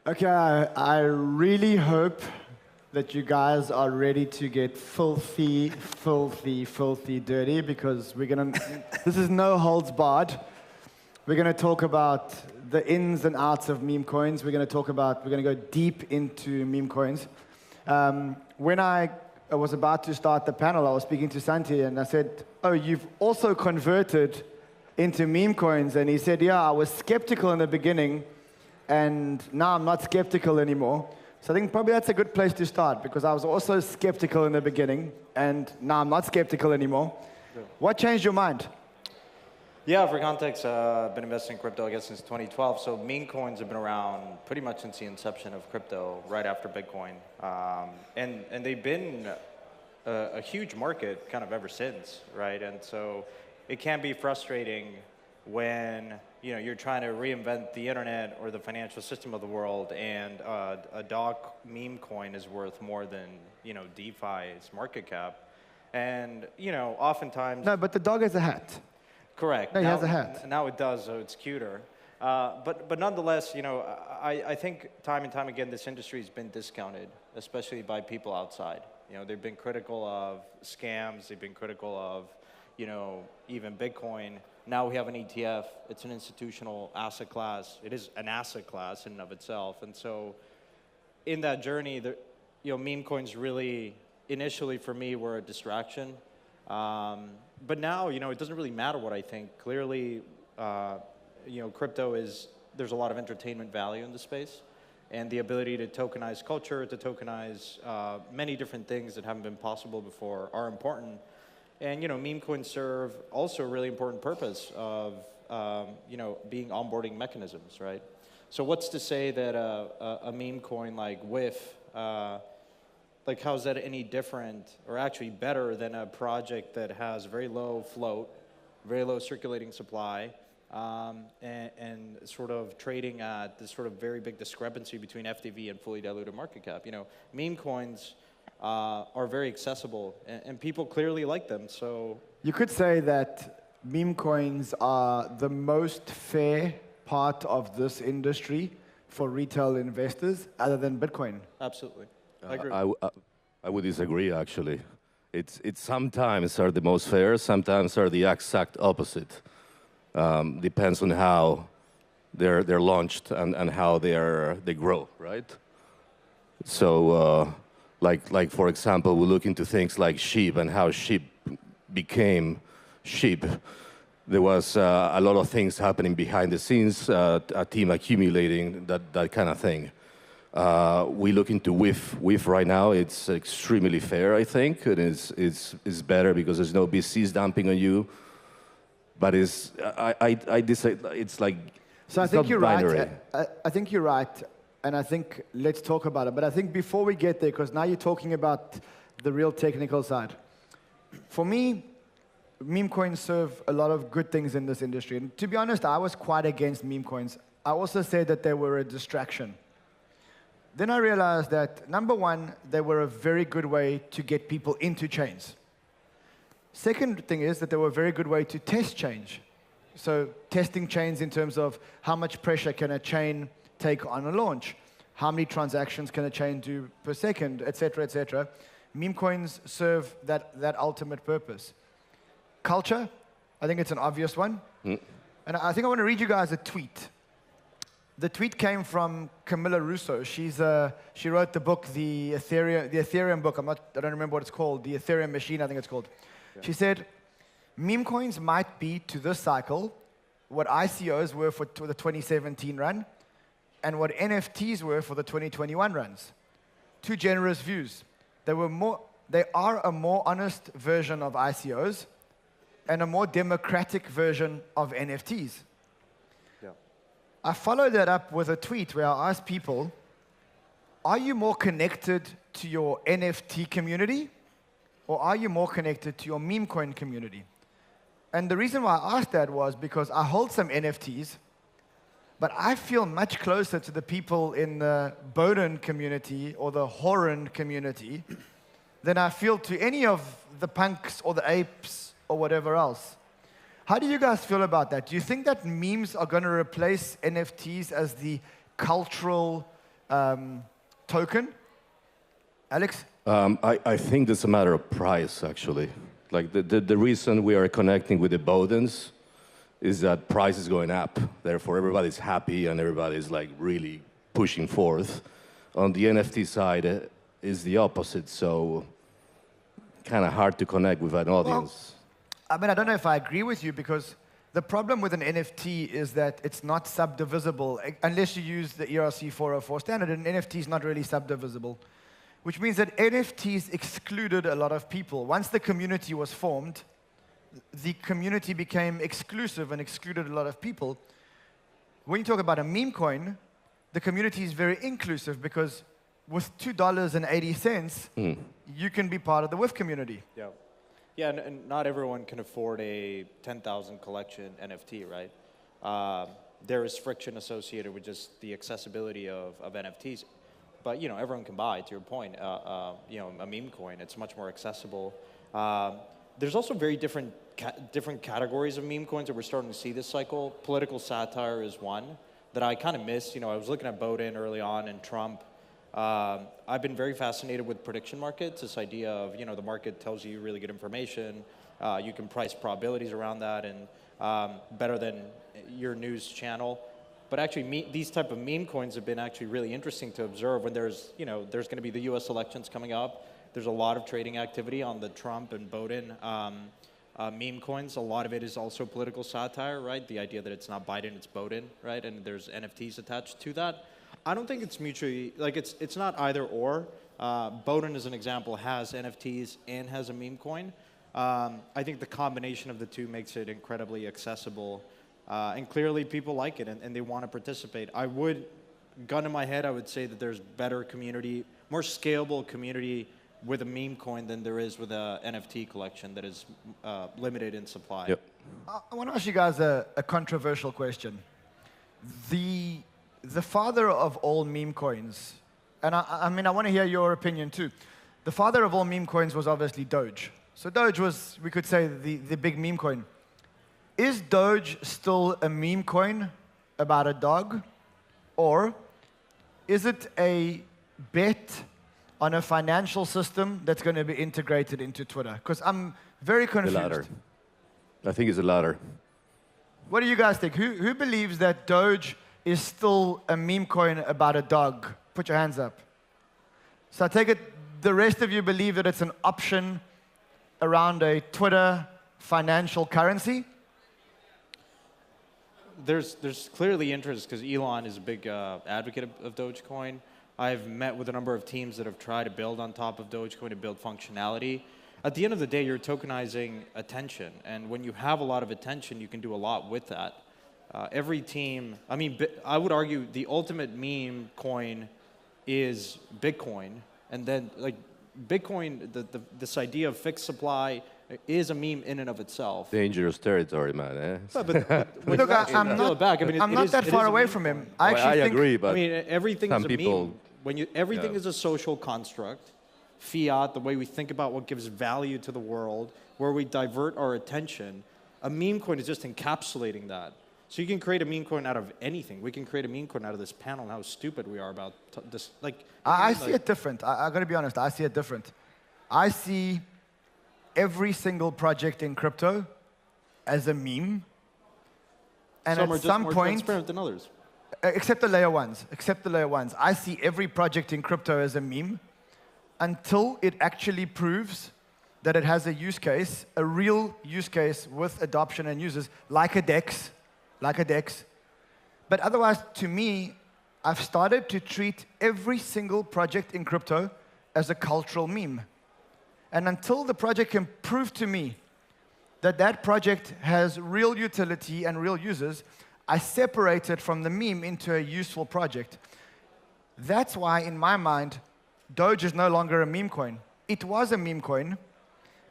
Okay, I really hope that you guys are ready to get filthy, filthy, filthy dirty because we're gonna, this is no holds barred. We're gonna talk about the ins and outs of meme coins. We're gonna go deep into meme coins. When I was about to start the panel, I was speaking to Santi and I said, oh, you've also converted into meme coins. And he said, yeah, I was skeptical in the beginning and now I'm not skeptical anymore. So I think probably that's a good place to start because I was also skeptical in the beginning and now I'm not skeptical anymore. Yeah. What changed your mind? Yeah, for context, I've been investing in crypto, I guess, since 2012. So meme coins have been around pretty much since the inception of crypto, right after Bitcoin. And they've been a huge market kind of ever since, right? And so it can be frustrating when you're trying to reinvent the internet or the financial system of the world, and a dog meme coin is worth more than DeFi's market cap. And oftentimes. No, but the dog has a hat. Correct. No, he has a hat. Now it does, so it's cuter. But nonetheless, I think time and time again this industry has been discounted, especially by people outside. They've been critical of scams. They've been critical of, even Bitcoin. Now we have an ETF. It's an institutional asset class. It is an asset class in and of itself. And so, in that journey, meme coins really, initially for me, were a distraction. But now, it doesn't really matter what I think. Clearly, crypto there's a lot of entertainment value in the space, and the ability to tokenize culture, to tokenize many different things that haven't been possible before are important. And, meme coins serve also a really important purpose of, being onboarding mechanisms, right? So what's to say that a meme coin like WIF, how is that any different or actually better than a project that has very low float, very low circulating supply, and sort of trading at this sort of very big discrepancy between FDV and fully diluted market cap? Meme coins are very accessible, and people clearly like them. So you could say that meme coins are the most fair part of this industry for retail investors, other than Bitcoin. Absolutely. I agree. I would disagree, actually. It's sometimes are the most fair, sometimes are the exact opposite. Depends on how they're launched and how they grow, right? So, like for example, we look into things like sheep and how sheep became sheep. There was a lot of things happening behind the scenes, a team accumulating that kind of thing. We look into WIF right now. It's extremely fair, I think. It is better because there's no VCs dumping on you. But it's like. So I think you're right. I think you're right, and I think let's talk about it. But I think before we get there, because now you're talking about the real technical side. For me, meme coins serve a lot of good things in this industry. And to be honest, I was quite against meme coins. I also said that they were a distraction. Then I realized that, number one, they were a very good way to get people into chains. Second thing is that they were a very good way to test change. So testing chains in terms of how much pressure can a chain take on a launch, how many transactions can a chain do per second, et cetera, et cetera. Meme coins serve that ultimate purpose. Culture, I think it's an obvious one. And I think I want to read you guys a tweet. The tweet came from Camilla Russo. She wrote the book, the Ethereum book. I don't remember what it's called. The Ethereum Machine, I think it's called. Yeah. She said, meme coins might be to this cycle what ICOs were for the 2017 run and what NFTs were for the 2021 runs. Two generous views. They are a more honest version of ICOs and a more democratic version of NFTs. I followed that up with a tweet where I asked people, are you more connected to your NFT community or are you more connected to your meme coin community? And the reason why I asked that was because I hold some NFTs, but I feel much closer to the people in the Boden community or the Horan community than I feel to any of the punks or the apes or whatever else. How do you guys feel about that? Do you think that memes are going to replace NFTs as the cultural token. Alex? I think it's a matter of price, actually. Like the reason we are connecting with the Bowdens is that price is going up. Therefore, everybody's happy and everybody's like really pushing forth. On the NFT side, is the opposite. So kind of hard to connect with an audience. Well, I mean, I don't know if I agree with you because the problem with an NFT is that it's not subdivisible unless you use the ERC 404 standard. An NFT is not really subdivisible, which means that NFTs excluded a lot of people. Once the community was formed, the community became exclusive and excluded a lot of people. When you talk about a meme coin, the community is very inclusive because with $2.80, you can be part of the WIF community. Yeah. Yeah, and not everyone can afford a 10,000 collection NFT, right? There is friction associated with just the accessibility of NFTs. But you know, everyone can buy, to your point, you know, a meme coin. It's much more accessible. There's also very different categories of meme coins that we're starting to see this cycle. Political satire is one that I kind of missed. You know, I was looking at Bowden early on and Trump. I've been very fascinated with prediction markets, this idea of, you know, the market tells you really good information. You can price probabilities around that and better than your news channel. But actually, these type of meme coins have been actually really interesting to observe when there's, you know, there's going to be the U.S. elections coming up. There's a lot of trading activity on the Trump and Bowden meme coins. A lot of it is also political satire, right? The idea that it's not Biden, it's Bowden, right? And there's NFTs attached to that. I don't think it's mutually, like it's not either or. Bowden, as an example, has NFTs and has a meme coin. I think the combination of the two makes it incredibly accessible. And clearly people like it and they want to participate. I would, gun in my head, I would say that there's better community, more scalable community with a meme coin than there is with a NFT collection that is limited in supply. Yep. I want to ask you guys a controversial question. The father of all meme coins, and I mean, I want to hear your opinion too. The father of all meme coins was obviously Doge. So Doge was, we could say, the big meme coin. Is Doge still a meme coin about a dog? Or is it a bet on a financial system that's going to be integrated into Twitter? Because I'm very confused. The latter. I think it's the latter. What do you guys think? Who believes that Doge is still a meme coin about a dog? Put your hands up. So I take it the rest of you believe that it's an option around a Twitter financial currency? There's clearly interest because Elon is a big advocate of Dogecoin. I've met with a number of teams that have tried to build on top of Dogecoin to build functionality. At the end of the day, you're tokenizing attention. And when you have a lot of attention, you can do a lot with that. Every team, I mean, I would argue the ultimate meme coin is Bitcoin. And then, like, Bitcoin, this idea of fixed supply is a meme in and of itself. Dangerous territory, man. Eh? Look, I'm not that far away from him. I agree, but I mean, everything is a people, meme. Everything is a social construct. Fiat, the way we think about what gives value to the world, where we divert our attention. A meme coin is just encapsulating that. So you can create a meme coin out of anything. We can create a meme coin out of this panel and how stupid we are about this. Like, I see it different. I got to be honest. I see it different. I see every single project in crypto as a meme. And some at are just some more point, transparent than others. Except the layer ones. Except the layer ones. I see every project in crypto as a meme until it actually proves that it has a use case, a real use case with adoption and users, like a DEX. But otherwise, to me, I've started to treat every single project in crypto as a cultural meme. And until the project can prove to me that that project has real utility and real users, I separate it from the meme into a useful project. That's why, in my mind, Doge is no longer a meme coin. It was a meme coin,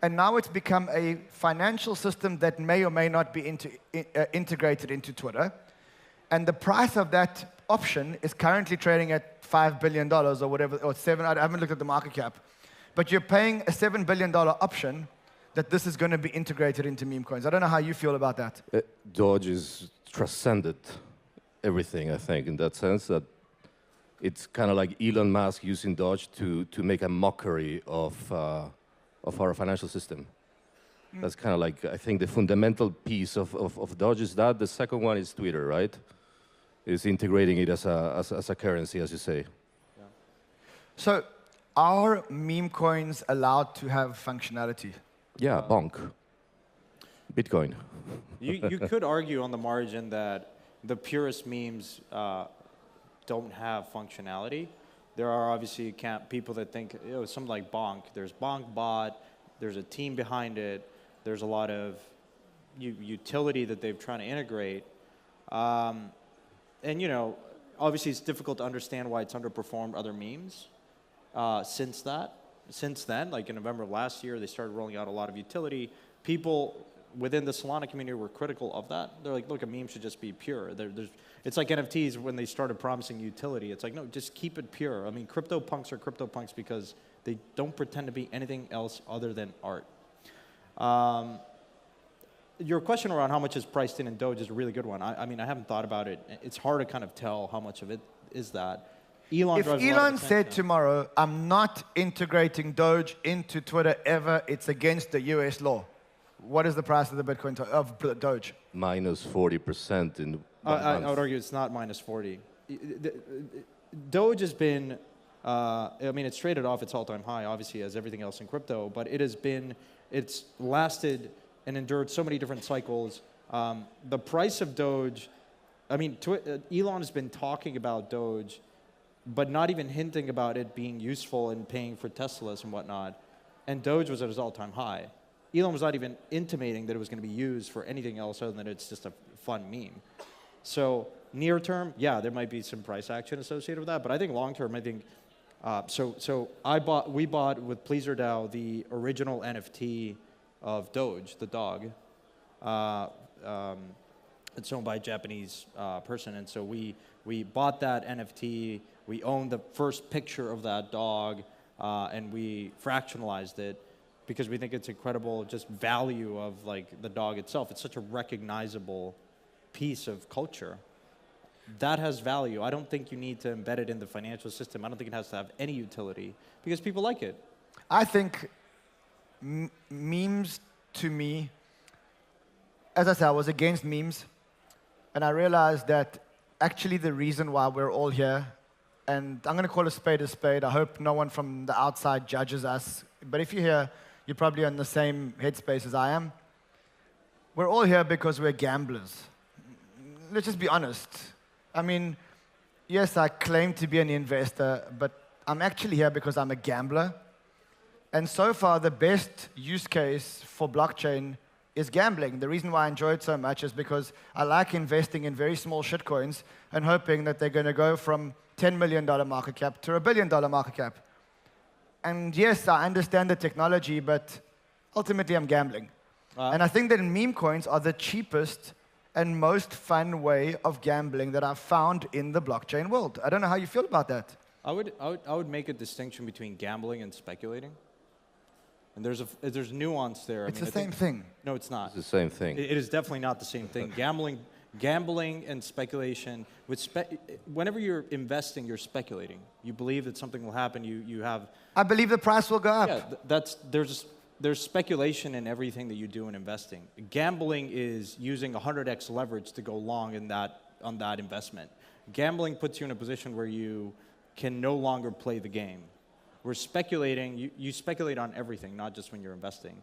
and now it's become a financial system that may or may not be integrated into Twitter. And the price of that option is currently trading at $5 billion or whatever, or $7, I haven't looked at the market cap. But you're paying a $7 billion option that this is going to be integrated into meme coins. I don't know how you feel about that. Doge is transcended everything, I think, in that sense that it's kind of like Elon Musk using Doge to make a mockery of our financial system. That's kind of like, I think, the fundamental piece of Doge is that. The second one is Twitter, right? Is integrating it as a currency, as you say. Yeah. So are meme coins allowed to have functionality? Yeah, bonk. Bitcoin. You could argue on the margin that the purest memes don't have functionality. There are obviously people that think, something like Bonk. There's Bonk bot. There's a team behind it. There's a lot of utility that they've tried to integrate. And obviously it's difficult to understand why it's underperformed other memes since then, like in November of last year, they started rolling out a lot of utility. People within the Solana community were critical of that. They're like, look, a meme should just be pure. It's like NFTs when they started promising utility. It's like, no, just keep it pure. I mean, CryptoPunks are CryptoPunks because they don't pretend to be anything else other than art. Your question around how much is priced in Doge is a really good one. I mean, I haven't thought about it. It's hard to kind of tell how much of it is that. If Elon said tomorrow, I'm not integrating Doge into Twitter ever, it's against the US law, what is the price of the Bitcoin of Doge? Minus 40% in I would argue it's not minus 40. Doge has been, I mean, it's traded off its all-time high, obviously, as everything else in crypto, but it's lasted and endured so many different cycles. The price of Doge, I mean, Elon has been talking about Doge, but not even hinting about it being useful in paying for Teslas and whatnot. And Doge was at its all-time high. Elon was not even intimating that it was going to be used for anything else other than it's just a fun meme. So near term, yeah, there might be some price action associated with that. But I think long term, I think, we bought with PleaserDAO the original NFT of Doge, the dog. It's owned by a Japanese person. And so we bought that NFT. We owned the first picture of that dog, and we fractionalized it because we think it's incredible just value of like the dog itself. It's such a recognizable piece of culture. That has value. I don't think you need to embed it in the financial system. I don't think it has to have any utility because people like it. I think memes, to me, as I said, I was against memes. And I realized that actually the reason why we're all here, and I'm going to call a spade a spade. I hope no one from the outside judges us. But if you're here, you're probably in the same headspace as I am. We're all here because we're gamblers. Let's just be honest. I mean, yes, I claim to be an investor, but I'm actually here because I'm a gambler. And so far, the best use case for blockchain is gambling. The reason why I enjoy it so much is because I like investing in very small shitcoins and hoping that they're going to go from $10 million market cap to $1 billion market cap. And yes, I understand the technology, but ultimately I'm gambling. And I think that meme coins are the cheapest and most fun way of gambling that I've found in the blockchain world. I don't know how you feel about that. I would make a distinction between gambling and speculating. And there's nuance there. It's the same thing. No, it's not. It's the same thing. It is definitely not the same thing. Gambling and speculation. Whenever you're investing, you're speculating. You believe that something will happen. You have. I believe the price will go up. Yeah, there's speculation in everything that you do in investing. Gambling is using 100x leverage to go long on that investment. Gambling puts you in a position where you can no longer play the game. We're speculating. You speculate on everything, not just when you're investing.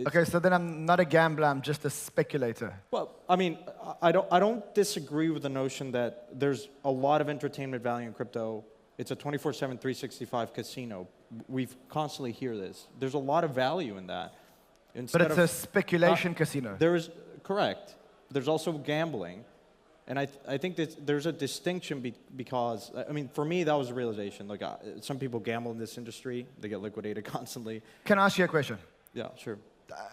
Okay, so then I'm not a gambler. I'm just a speculator. Well, I mean, I don't disagree with the notion that there's a lot of entertainment value in crypto. It's a 24/7, 365 casino. We constantly hear this. There's a lot of value in that. But it's a speculation casino. There is, correct. There's also gambling. And I think that there's a distinction because, I mean, for me, that was a realization. Like, some people gamble in this industry. They get liquidated constantly. Can I ask you a question? Yeah, sure.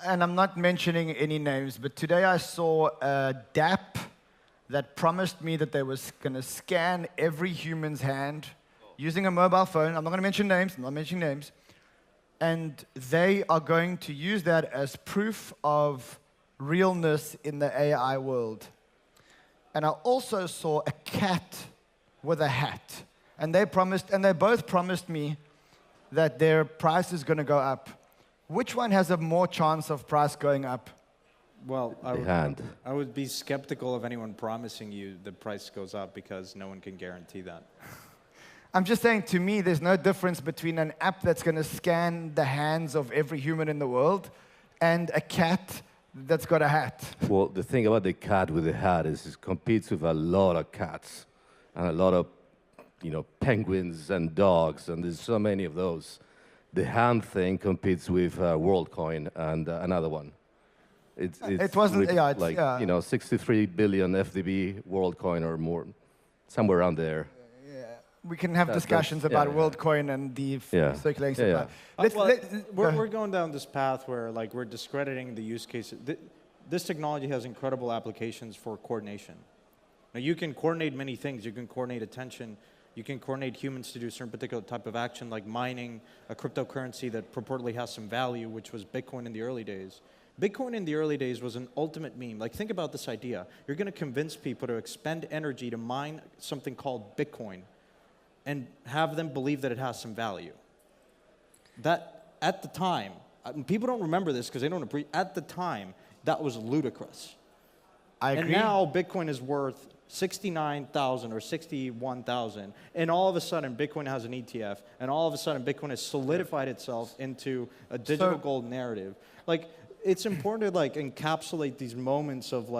And I'm not mentioning any names, but today I saw a DApp that promised me that they was going to scan every human's hand using a mobile phone. I'm not going to mention names. I'm not mentioning names. And they are going to use that as proof of realness in the AI world. And I also saw a cat with a hat. and they both promised me that their price is going to go up. Which one has a more chance of price going up? Well, hand. I would be skeptical of anyone promising you the price goes up because no one can guarantee that. I'm just saying, to me, there's no difference between an app that's going to scan the hands of every human in the world and a cat that's got a hat. Well, the thing about the cat with the hat is it competes with a lot of cats and a lot of, penguins and dogs, and there's so many of those. The hand thing competes with WorldCoin and another one. It wasn't, with yeah, it's, like, yeah. 63 billion FDB WorldCoin or more, somewhere around there. We can have discussions about WorldCoin and the circulating supply. We're going down this path where we're discrediting the use cases. This technology has incredible applications for coordination. Now you can coordinate many things. You can coordinate attention. You can coordinate humans to do a certain particular type of action, like mining a cryptocurrency that purportedly has some value, which was Bitcoin in the early days. Bitcoin in the early days was an ultimate meme. Think about this idea. You're going to convince people to expend energy to mine something called Bitcoin and have them believe that it has some value. That, at the time, people don't remember this because they don't appreciate, at the time, that was ludicrous. I agree. And now Bitcoin is worth 69,000 or 61,000, and all of a sudden Bitcoin has an ETF, and all of a sudden Bitcoin has solidified itself into a digital gold narrative. It's important to encapsulate these moments of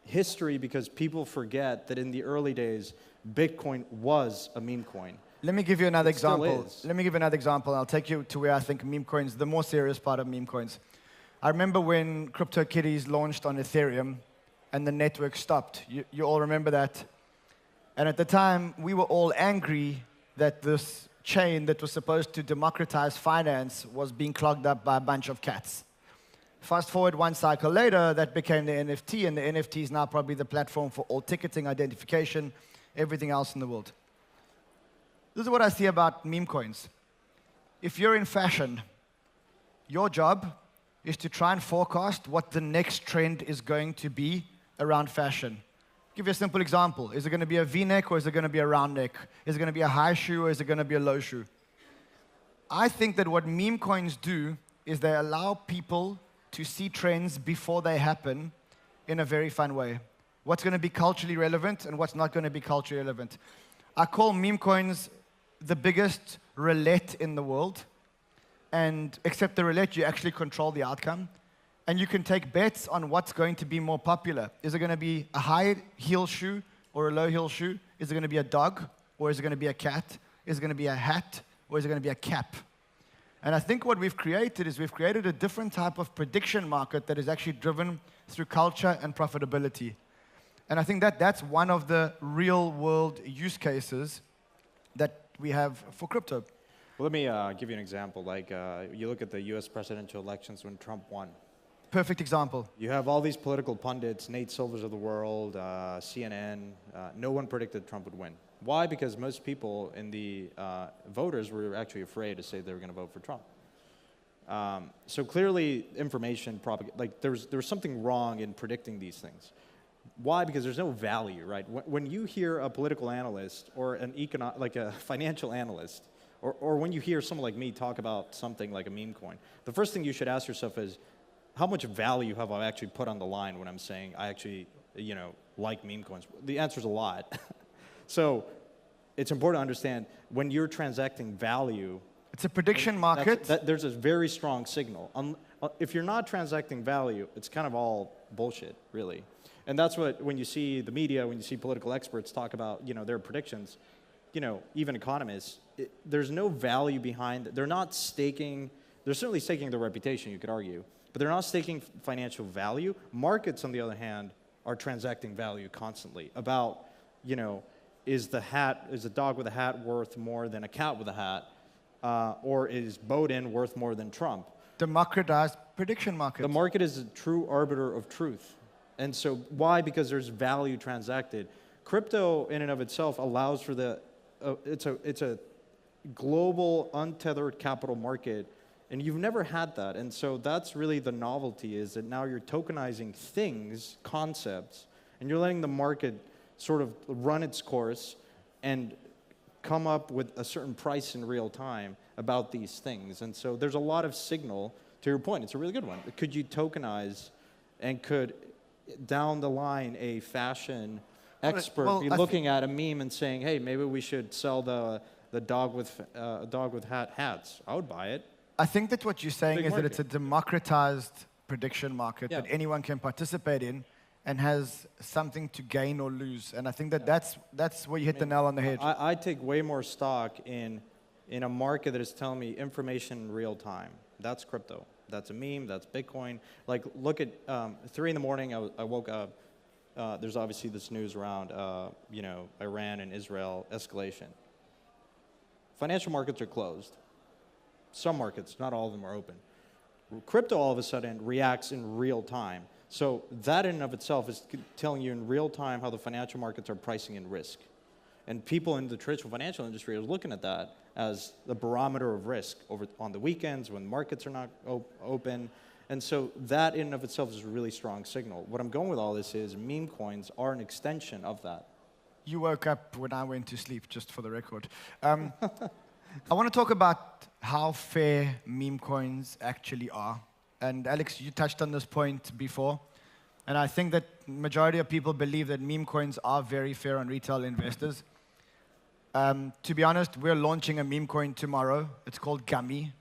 history because people forget that in the early days, Bitcoin was a meme coin. Let me give you another example. Still is. Let me give you another example. I'll take you to where I think meme coins, the more serious part of meme coins. I remember when CryptoKitties launched on Ethereum and the network stopped. You all remember that? And at the time, we were all angry that this chain that was supposed to democratize finance was being clogged up by a bunch of cats. Fast forward one cycle later, that became the NFT, and the NFT is now probably the platform for all ticketing, identification, everything else in the world. This is what I see about meme coins. If you're in fashion, your job is to try and forecast what the next trend is going to be around fashion. I'll give you a simple example. Is it going to be a V-neck or is it going to be a round neck? Is it going to be a high shoe or is it going to be a low shoe? I think that what meme coins do is they allow people to see trends before they happen in a very fun way. What's going to be culturally relevant and what's not going to be culturally relevant. I call meme coins the biggest roulette in the world. And except the roulette, you actually control the outcome. And you can take bets on what's going to be more popular. Is it going to be a high heel shoe or a low heel shoe? Is it going to be a dog or is it going to be a cat? Is it going to be a hat or is it going to be a cap? And I think what we've created is we've created a different type of prediction market that is actually driven through culture and profitability. And I think that that's one of the real world use cases that we have for crypto. Well, let me give you an example. You look at the US presidential elections when Trump won. Perfect example. You have all these political pundits, Nate Silvers of the world, CNN. No one predicted Trump would win. Why? Because most people in the voters were actually afraid to say they were going to vote for Trump. So clearly, information there was something wrong in predicting these things. Why? Because there's no value, right? When you hear a political analyst or a financial analyst, or when you hear someone like me talk about something like a meme coin, the first thing you should ask yourself is, how much value have I actually put on the line when I'm saying I actually, like meme coins? The answer is a lot. So it's important to understand when you're transacting value. It's a prediction market. There's a very strong signal. If you're not transacting value, it's kind of all bullshit, really. And that's what, when you see the media, when you see political experts talk about, their predictions, even economists, there's no value behind it. They're certainly staking their reputation, you could argue, but they're not staking financial value. Markets, on the other hand, are transacting value constantly about, is a dog with a hat worth more than a cat with a hat, or is Bowden worth more than Trump? Democratized prediction market. The market is a true arbiter of truth. And so why? Because there's value transacted. Crypto in and of itself allows for it's a global untethered capital market, and you've never had that. And so that's really the novelty, is that now you're tokenizing things, concepts, and you're letting the market sort of run its course and come up with a certain price in real time about these things. And so there's a lot of signal. To your point, it's a really good one. Could you tokenize, and could, down the line, a fashion expert be looking at a meme and saying, hey, maybe we should sell the dog with hats? I would buy it. I think that what you're saying is that it's a democratized prediction market that anyone can participate in and has something to gain or lose. And I think that that's where you hit the nail on the head. I take way more stock in a market that is telling me information in real time. That's crypto. That's a meme. That's Bitcoin. Like, look at 3 in the morning. I woke up. There's obviously this news around, Iran and Israel escalation. Financial markets are closed. Some markets, not all of them, are open. Crypto all of a sudden reacts in real time. So that in and of itself is telling you in real time how the financial markets are pricing in risk. And people in the traditional financial industry are looking at that as the barometer of risk on the weekends when markets are not open. And so that in and of itself is a really strong signal. What I'm going with all this is meme coins are an extension of that. You woke up when I went to sleep, just for the record. I want to talk about how fair meme coins actually are. And Alex, you touched on this point before. And I think that majority of people believe that meme coins are very fair on retail investors. To be honest, we're launching a meme coin tomorrow. It's called Gummy.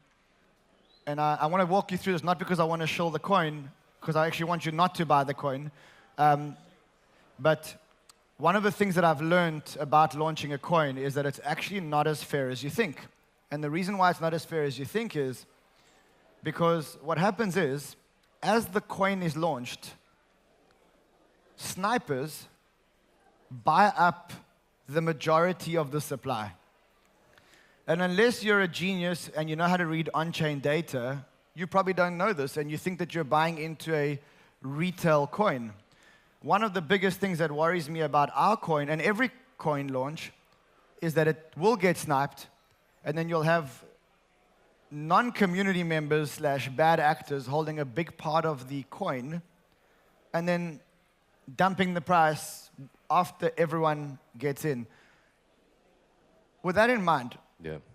And I want to walk you through this, not because I want to show the coin, because I actually want you not to buy the coin. But one of the things that I've learned about launching a coin is that it's actually not as fair as you think. And the reason why it's not as fair as you think is because what happens is, as the coin is launched, snipers buy up the majority of the supply. And unless you're a genius and you know how to read on-chain data, you probably don't know this, and you think that you're buying into a retail coin. One of the biggest things that worries me about our coin, and every coin launch, is that it will get sniped, and then you'll have non-community members / bad actors holding a big part of the coin, and then dumping the price after everyone gets in. With that in mind,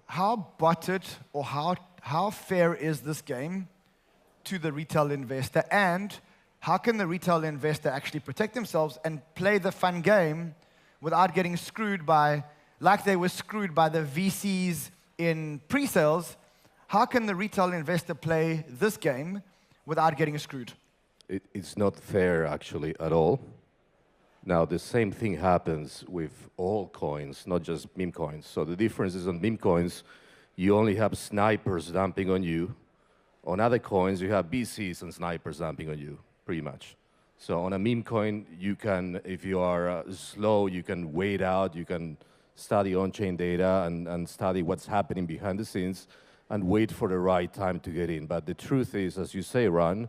how botted or how fair is this game to the retail investor, and how can the retail investor actually protect themselves and play the fun game without getting screwed by, like they were screwed by the VCs in pre-sales? How can the retail investor play this game without getting screwed? It's not fair, actually, at all. Now, the same thing happens with all coins, not just meme coins. So the difference is on meme coins, you only have snipers dumping on you. On other coins, you have VCs and snipers dumping on you, pretty much. So on a meme coin, you can, if you are slow, you can wait out, you can study on-chain data and study what's happening behind the scenes and wait for the right time to get in. But the truth is, as you say, Ron,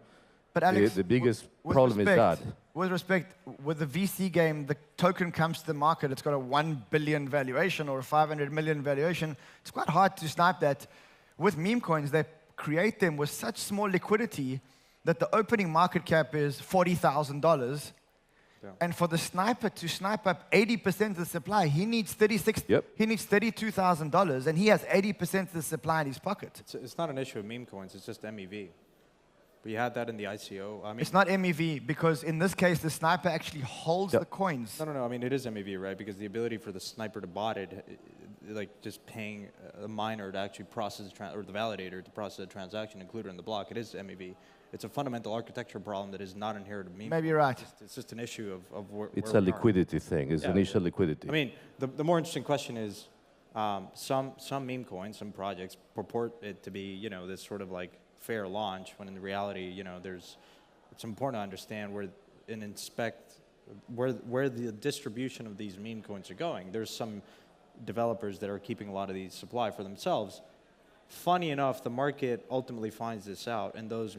but Alex, the biggest problem is that. With respect, with the VC game, the token comes to the market, it's got a 1 billion valuation or a 500 million valuation. It's quite hard to snipe that. With meme coins, they create them with such small liquidity that the opening market cap is $40,000. Yeah. And for the sniper to snipe up 80% of the supply, he needs he needs $32,000, and he has 80% of the supply in his pocket. It's not an issue of meme coins, it's just MEV. We had that in the ICO. I mean, it's not MEV, because in this case, the sniper actually holds the coins. No. I mean, it is MEV, right? Because the ability for the sniper to bot it, like just paying a miner to actually process, or the validator to process a transaction included in the block, it is MEV. It's a fundamental architecture problem that is not inherent to meme. Maybe you're right. It's just an issue of where it's a liquidity thing. It's initial liquidity. I mean, the more interesting question is, some meme coins, some projects purport it to be, this sort of like fair launch, when in reality, it's important to understand where the distribution of these meme coins are going. There's some developers that are keeping a lot of these supply for themselves. Funny enough, the market ultimately finds this out, and those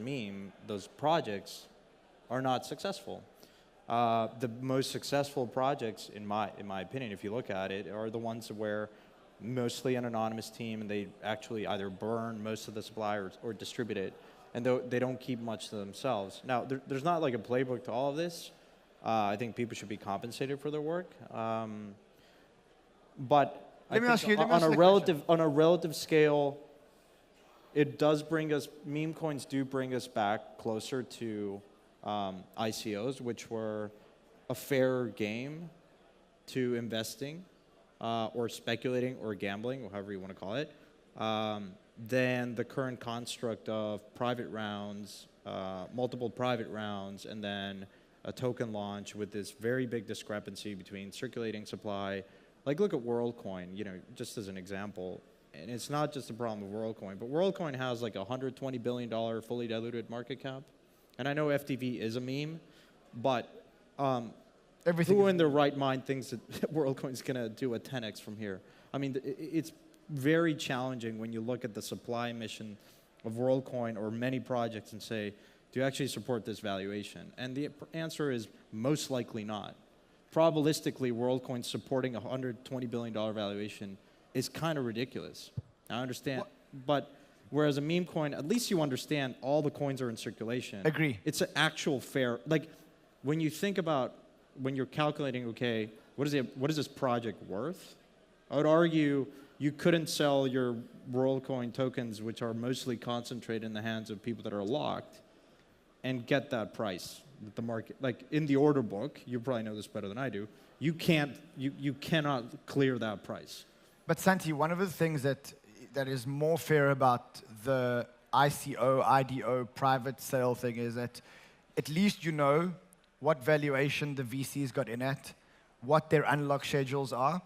projects are not successful. The most successful projects, in my opinion, if you look at it, are the ones where mostly an anonymous team, and they actually either burn most of the supply or distribute it, and they don't keep much to themselves. Now, there's not like a playbook to all of this. I think people should be compensated for their work. But Let me ask you on a relative scale, it does bring us, meme coins do bring us back closer to ICOs, which were a fairer game to investing or speculating or gambling, or however you want to call it, than the current construct of private rounds, multiple private rounds, and then a token launch with this very big discrepancy between circulating supply. Like, look at WorldCoin, just as an example. And it's not just a problem with WorldCoin, but WorldCoin has like a $120 billion fully diluted market cap. And I know FTV is a meme, but who in their right mind thinks that WorldCoin's going to do a 10x from here? I mean, it's very challenging when you look at the supply mission of WorldCoin or many projects and say, do you actually support this valuation? And the answer is most likely not. Probabilistically, WorldCoin supporting a $120 billion valuation is kind of ridiculous. I understand, but whereas a meme coin, at least you understand all the coins are in circulation. Agree. It's an actual fair, like when you think about, when you're calculating, okay, what is this project worth? I would argue you couldn't sell your WorldCoin tokens, which are mostly concentrated in the hands of people that are locked, and get that price that the market, like in the order book, you probably know this better than I do, you cannot clear that price. But Santi, one of the things that is more fair about the ICO, IDO, private sale thing is that at least you know what valuation the VCs got in at, what their unlock schedules are.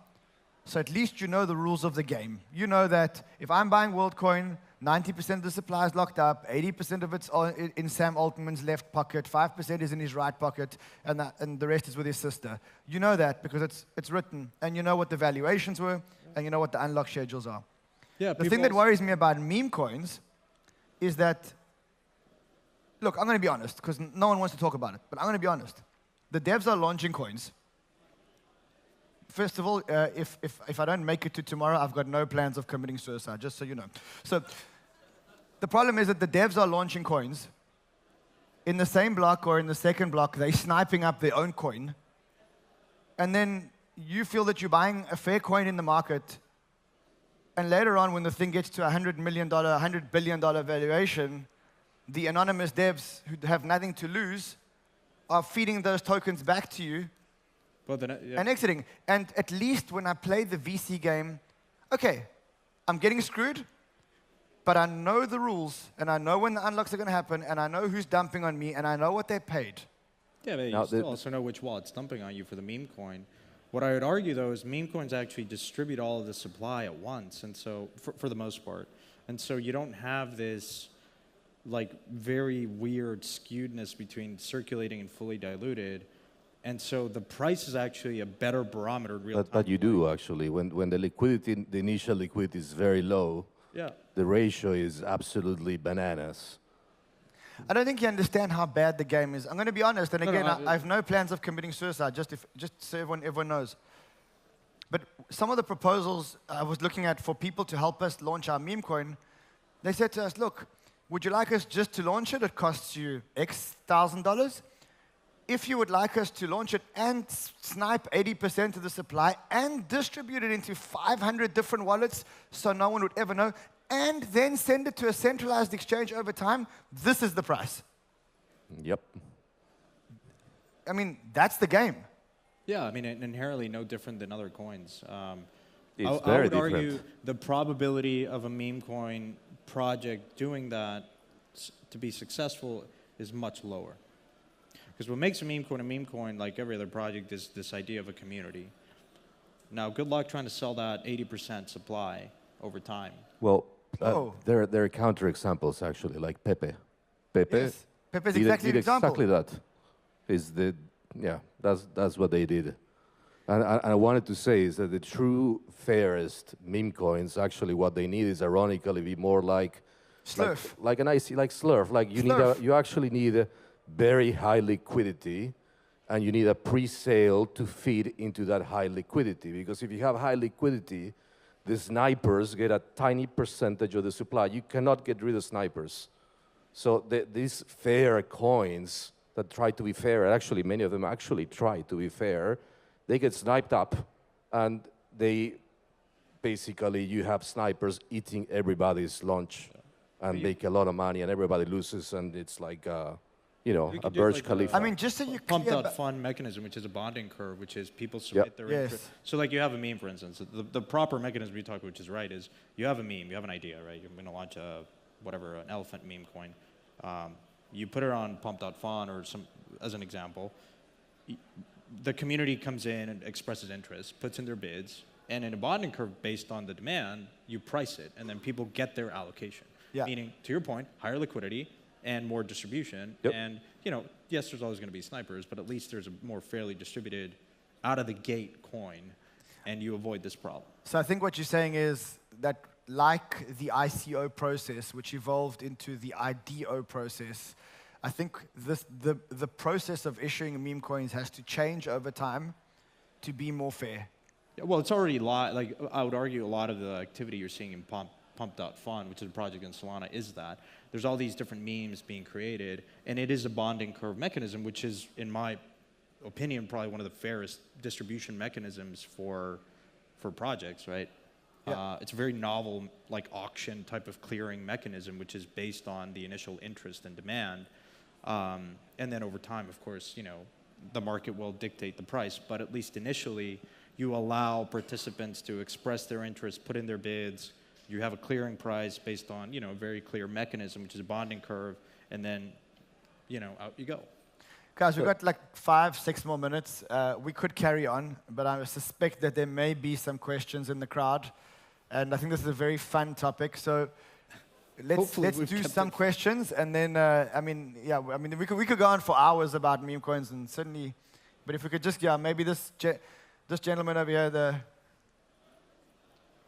So at least you know the rules of the game. You know that if I'm buying WorldCoin, 90% of the supply is locked up, 80% of it's in Sam Altman's left pocket, 5% is in his right pocket, and the rest is with his sister. You know that because it's written, and you know what the valuations were, and you know what the unlock schedules are. Yeah, the thing that worries me about meme coins is that, look, I'm going to be honest, because no one wants to talk about it, but I'm going to be honest. The devs are launching coins. First of all, if I don't make it to tomorrow, I've got no plans of committing suicide, just so you know. So the problem is that the devs are launching coins. In the same block or in the second block, they're sniping up their own coin. And then you feel that you're buying a fair coin in the market. And later on, when the thing gets to $100 billion valuation, the anonymous devs who have nothing to lose are feeding those tokens back to you. And exiting. And at least when I play the VC game, okay, I'm getting screwed, but I know the rules, and I know when the unlocks are going to happen, and I know who's dumping on me, and I know what they paid. Yeah, but you still also know which wallet's dumping on you for the meme coin. What I would argue, though, is meme coins actually distribute all of the supply at once, and so for the most part. And so you don't have this like very weird skewedness between circulating and fully diluted. And so the price is actually a better barometer in real time. But you do, actually. When the liquidity, the initial liquidity is very low, the ratio is absolutely bananas. I don't think you understand how bad the game is. I'm going to be honest, and again, I have no plans of committing suicide, just so everyone knows. But some of the proposals I was looking at for people to help us launch our meme coin, they said to us, look, would you like us just to launch it? It costs you X $1,000. If you would like us to launch it and snipe 80% of the supply and distribute it into 500 different wallets so no one would ever know, and then send it to a centralized exchange over time, this is the price. Yep. I mean, that's the game. Yeah, I mean, inherently no different than other coins. I would argue the probability of a meme coin project doing that to be successful is much lower. Because what makes a meme coin, like every other project, is this idea of a community. Now, good luck trying to sell that 80% supply over time. Well, there are counterexamples, actually, like Pepe. Yes. Pepe's exactly the example. Exactly that. That's what they did. And I wanted to say is that the true fairest meme coins, actually, what they need is ironically be more like Slurf. Like an IC, like Slurf. Like you actually need very high liquidity, and you need a pre-sale to feed into that high liquidity. Because if you have high liquidity, the snipers get a tiny percentage of the supply. You cannot get rid of snipers. So these fair coins that try to be fair, actually many of them actually try to be fair, they get sniped up, and they basically you have snipers eating everybody's lunch and make a lot of money, and everybody loses, and it's like, you know, a Burj Khalifa. I mean, just so you pumped out fund mechanism, which is a bonding curve, which is people submit their interest. So like you have a meme, for instance. The proper mechanism you talk about, which is right, is you have a meme, you have an idea, right? You're going to launch a, whatever, an elephant meme coin. You put it on pumped out fund or some, as an example. The community comes in and expresses interest, puts in their bids, and in a bonding curve based on the demand, you price it, and then people get their allocation. Meaning, to your point, higher liquidity and more distribution. And, you know, yes, there's always going to be snipers, but at least there's a more fairly distributed, out-of-the-gate coin, and you avoid this problem. So I think what you're saying is that like the ICO process, which evolved into the IDO process, I think the process of issuing meme coins has to change over time to be more fair. Yeah, well, it's already like I would argue a lot of the activity you're seeing in Pumped Out Fund, which is a project in Solana, is that there's all these different memes being created, and it is a bonding curve mechanism, which is, in my opinion, probably one of the fairest distribution mechanisms for projects, right? It's a very novel, like auction type of clearing mechanism, which is based on the initial interest and demand. And then over time, of course, you know, the market will dictate the price, but at least initially, you allow participants to express their interest, put in their bids. You have a clearing price based on, you know, a very clear mechanism, which is a bonding curve, and then, you know, out you go. Guys, we've got like 5-6 more minutes. We could carry on, but I suspect that there may be some questions in the crowd, and I think this is a very fun topic. So let's do some questions, and then we could go on for hours about meme coins, and certainly, but if we could just maybe this gentleman over here,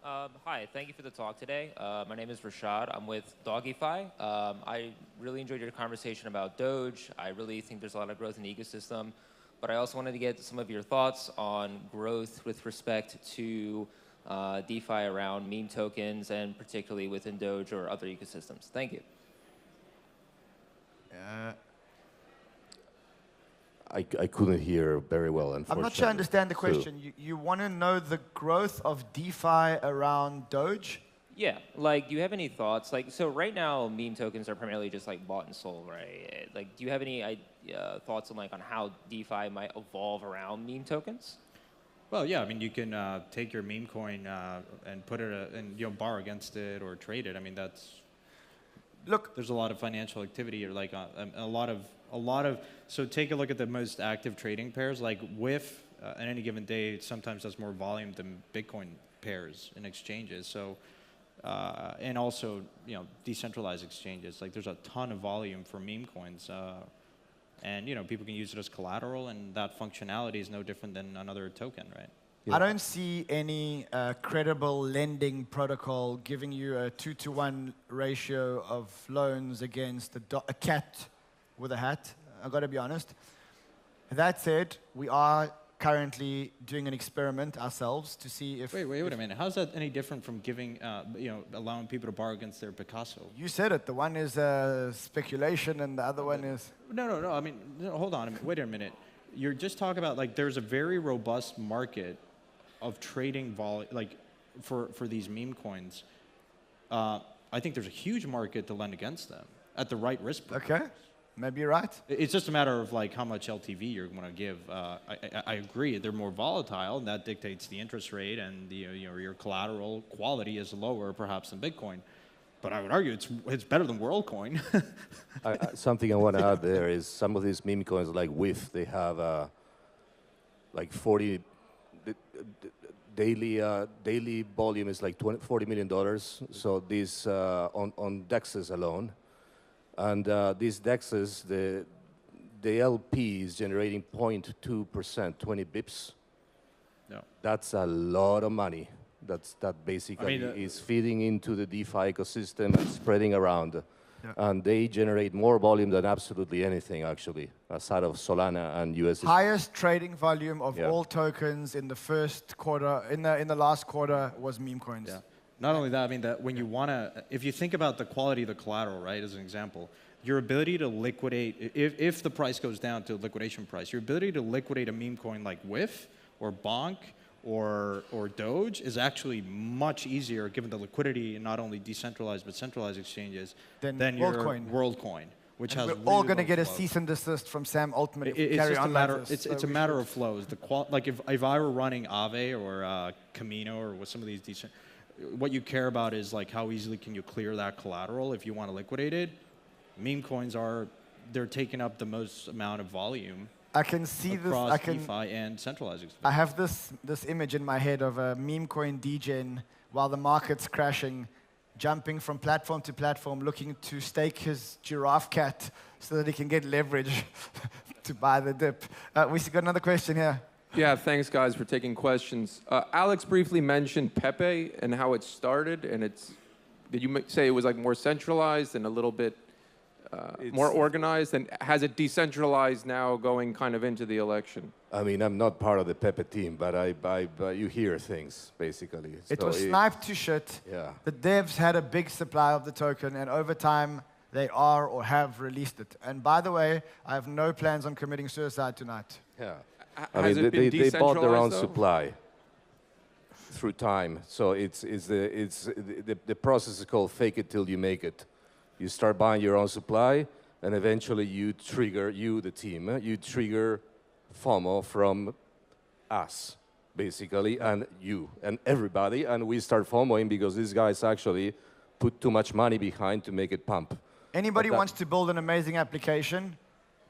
Hi, thank you for the talk today. My name is Rashad. I'm with Dogify. I really enjoyed your conversation about Doge. I really think there's a lot of growth in the ecosystem, but I also wanted to get some of your thoughts on growth with respect to DeFi around meme tokens, and particularly within Doge or other ecosystems. Thank you. I couldn't hear very well, unfortunately. I'm not sure I understand the question. You want to know the growth of DeFi around Doge? Yeah, like, do you have any thoughts? Like, so right now, meme tokens are primarily just like bought and sold, right? Like, do you have any thoughts on like on how DeFi might evolve around meme tokens? Well, yeah, I mean, you can take your meme coin and put it and borrow against it or trade it. I mean, that's there's a lot of financial activity, or like a lot of. So take a look at the most active trading pairs. Like WIF, on any given day, sometimes does more volume than Bitcoin pairs in exchanges. So, and also, you know, decentralized exchanges. Like there's a ton of volume for meme coins. And, you know, people can use it as collateral, and that functionality is no different than another token, right? I don't see any credible lending protocol giving you a 2-to-1 ratio of loans against a cat with a hat. I've got to be honest. That said, we are currently doing an experiment ourselves to see if... Wait a minute. How's that any different from giving, allowing people to borrow against their Picasso? You said it. The one is speculation and the other one is... No. I mean, hold on. Wait a minute. You're just talking about, like, there's a very robust market of trading like for these meme coins. I think there's a huge market to lend against them at the right risk profile. Okay. Maybe you're right. It's just a matter of like how much LTV you're going to give. I agree, they're more volatile, and that dictates the interest rate, and your collateral quality is lower perhaps than Bitcoin. But I would argue it's better than WorldCoin. Something I want to add there is some of these meme coins, like WIF, they have like 40 daily volume is like $40 million. So these on DEXs alone. And these DEXs, the LP is generating 0.2%, 20 bips. No. That's a lot of money. That basically is feeding into the DeFi ecosystem and spreading around. Yeah. And they generate more volume than absolutely anything, actually, aside of Solana and USDC. Highest trading volume of all tokens in the first quarter, in the last quarter, was meme coins. Yeah. Not only that, I mean, that when you want to, if you think about the quality of the collateral, right, as an example, your ability to liquidate, if the price goes down to liquidation price, your ability to liquidate a meme coin like WIF or Bonk or Doge is actually much easier, given the liquidity in not only decentralized but centralized exchanges, than your WorldCoin, which has. We're all going to get a cease and desist from Sam Altman if we carry on like this. It's a matter of flows. Like if I were running Aave or Camino or with some of these decent, what you care about is like how easily can you clear that collateral if you want to liquidate it. Meme coins they're taking up the most amount of volume. I can see this. Across DeFi and centralized exchange. I have this image in my head of a meme coin degen while the market's crashing, jumping from platform to platform, looking to stake his giraffe cat so that he can get leverage to buy the dip. We've got another question here. Yeah, thanks guys for taking questions. Alex briefly mentioned Pepe and how it started, and did you say it was like more centralized and a little bit more organized, and has it decentralized now going kind of into the election? I mean, I'm not part of the Pepe team, but you hear things, basically. It was sniped to shit. Yeah. The devs had a big supply of the token, and over time, they are or have released it. And by the way, I have no plans on committing suicide tonight. Yeah. I mean, they bought their own though? supply through time. So the process is called fake it till you make it. You start buying your own supply, and eventually you trigger, the team, you trigger FOMO from us, basically, and you, and everybody, and we start FOMOing because these guys actually put too much money behind to make it pump. Anybody wants to build an amazing application,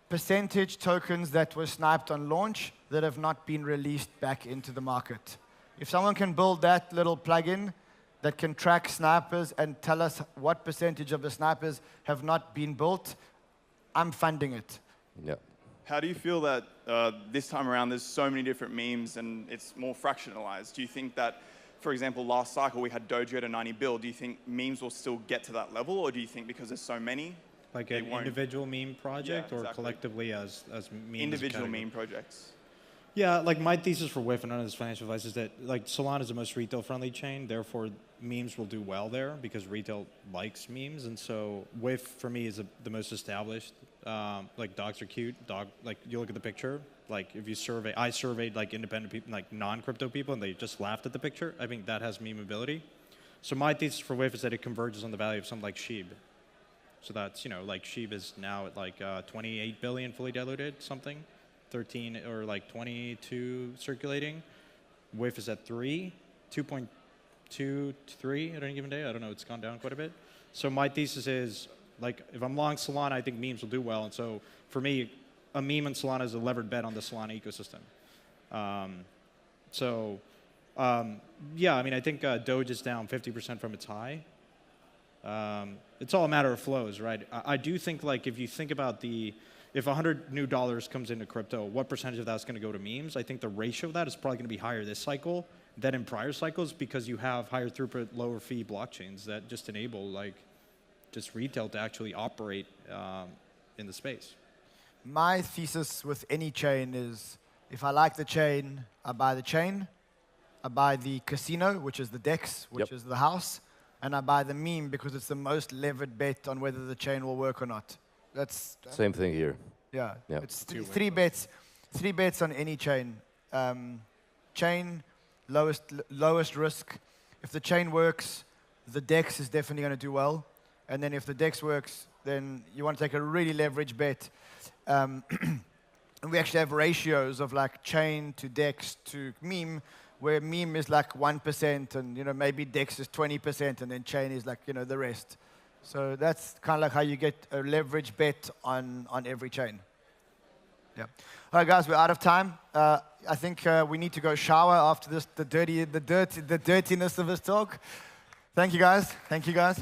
percentage tokens that were sniped on launch that have not been released back into the market. If someone can build that little plugin that can track snipers and tell us what percentage of the snipers have not been built, I'm funding it. Yeah. How do you feel that this time around there's so many different memes and it's more fractionalized? Do you think that, for example, last cycle we had Doge at a 90 bill. Do you think memes will still get to that level, or do you think because there's so many? Like an individual meme project, or collectively as memes? Individual meme projects. Yeah, like my thesis for WIF and none of this financial advice is that like Solana is the most retail-friendly chain, therefore memes will do well there because retail likes memes, and so WIF for me is the most established. Like dogs are cute. Like you look at the picture. Like if you I surveyed like independent people, like non-crypto people, and they just laughed at the picture. I think that has memeability. So my thesis for WIF is that it converges on the value of something like SHIB. So that's like SHIB is now at like 28 billion fully diluted something. 13 or like 22 circulating. WIF is at 2.2 to 3 at any given day. I don't know, it's gone down quite a bit. So my thesis is, like, if I'm long Solana, I think memes will do well. And so for me, a meme in Solana is a levered bet on the Solana ecosystem. Yeah, I mean, I think Doge is down 50% from its high. It's all a matter of flows, right? I do think, like, if you think about if $100 new comes into crypto, what percentage of that's going to go to memes? I think the ratio of that is probably going to be higher this cycle than in prior cycles because you have higher throughput, lower fee blockchains that just enable like just retail to actually operate in the space. My thesis with any chain is if I like the chain, I buy the chain. I buy the casino, which is the DEX, which is the house. And I buy the meme because it's the most levered bet on whether the chain will work or not. That's same thing here. Yeah, it's three bets on any chain. Chain, lowest risk. If the chain works, the DEX is definitely going to do well. And then if the DEX works, then you want to take a really leveraged bet. And we actually have ratios of like chain to DEX to meme, where meme is like 1%, and maybe DEX is 20%, and then chain is like the rest. So that's kind of like how you get a leverage bet on every chain. Yeah. All right, guys, we're out of time. I think we need to go shower after this, the dirtiness of this talk. Thank you, guys. Thank you, guys.